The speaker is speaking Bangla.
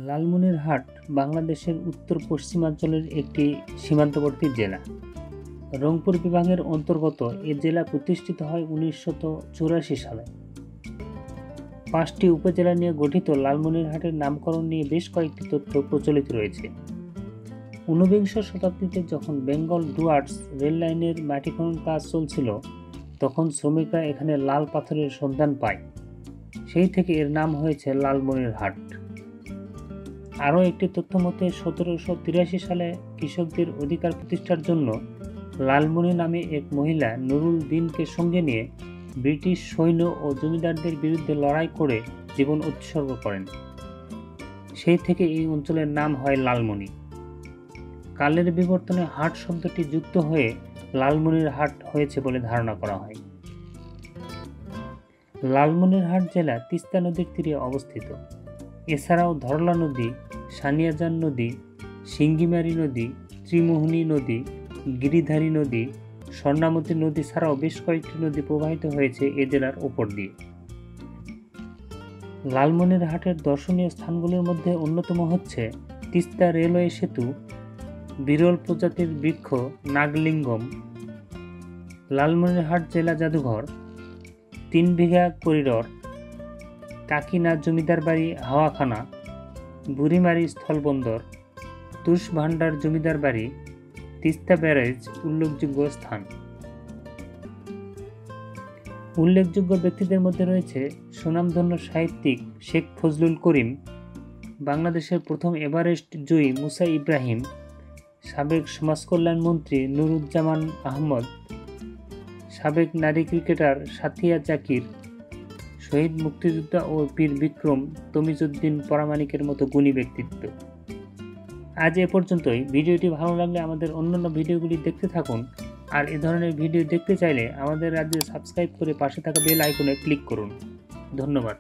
লালমনিরহাট বাংলাদেশের উত্তর পশ্চিমাঞ্চলের একটি সীমান্তবর্তী জেলা। রংপুর বিভাগের অন্তর্গত এ জেলা প্রতিষ্ঠিত হয় 1984 সালে। 5টি উপজেলা নিয়ে গঠিত লালমনিরহাটের নামকরণ নিয়ে বেশ কয়েকটি তথ্য প্রচলিত রয়েছে। 19বিংশ শতাব্দীতে যখন বেঙ্গল ডুয়ার্স রেল লাইনের মাটি খনন কাজ চলছিল, তখন শ্রমিকরা এখানে লাল পাথরের সন্ধান পায়। সেই থেকে এর নাম হয়েছে লালমনিরহাট। আরও একটি তথ্য মতে 1783 সালে কৃষকদের অধিকার প্রতিষ্ঠার জন্য লালমনি নামে এক মহিলা নুরুল দিনকে সঙ্গে নিয়ে ব্রিটিশ সৈন্য ও জমিদারদের বিরুদ্ধে লড়াই করে জীবন উৎসর্গ করেন। সেই থেকে এই অঞ্চলের নাম হয় লালমনি। কালের বিবর্তনে হাট শব্দটি যুক্ত হয়ে লালমনিরহাট হয়েছে বলে ধারণা করা হয়। লালমনিরহাট জেলা তিস্তা নদীর তীরে অবস্থিত। এছাড়াও ধরলা নদী, সানিয়াজান নদী, সিঙ্গিমারি নদী, ত্রিমোহনী নদী, গিরিধারী নদী, স্বর্ণামতী নদী ছাড়াও বেশ কয়েকটি নদী প্রবাহিত হয়েছে এ জেলার উপর দিয়ে। লালমনিরহাটের দর্শনীয় স্থানগুলোর মধ্যে অন্যতম হচ্ছে তিস্তা রেলওয়ে সেতু, বিরল প্রজাতির বৃক্ষ নাগলিঙ্গম, লালমনিরহাট জেলা জাদুঘর, 3 বিঘা করিডর, কাকিনা জমিদার বাড়ি হাওয়াখানা, বুড়িমারি স্থলবন্দর, তুষ ভান্ডার জমিদার বাড়ি, তিস্তা ব্যারেজ উল্লেখযোগ্য স্থান। উল্লেখযোগ্য ব্যক্তিদের মধ্যে রয়েছে সুনামধন্য সাহিত্যিক শেখ ফজলুল করিম, বাংলাদেশের প্রথম এভারেস্ট জয়ী মুসা ইব্রাহিম, সাবেক সমাজকল্যাণ মন্ত্রী নুরুজ্জামান আহমদ, সাবেক নারী ক্রিকেটার সাথিয়া জাকির, শহীদ মুক্তিযোদ্ধা ও বীর বিক্রম তমিজউদ্দিন পরামানিকের মতো গুণী ব্যক্তিত্ব। আজ এ পর্যন্তই। ভিডিওটি ভালো লাগলে আমাদের অন্যান্য ভিডিওগুলি দেখতে থাকুন, আর এ ধরনের ভিডিও দেখতে চাইলে আমাদের রাজ্যে সাবস্ক্রাইব করে পাশে থাকা বেল আইকনে ক্লিক করুন। ধন্যবাদ।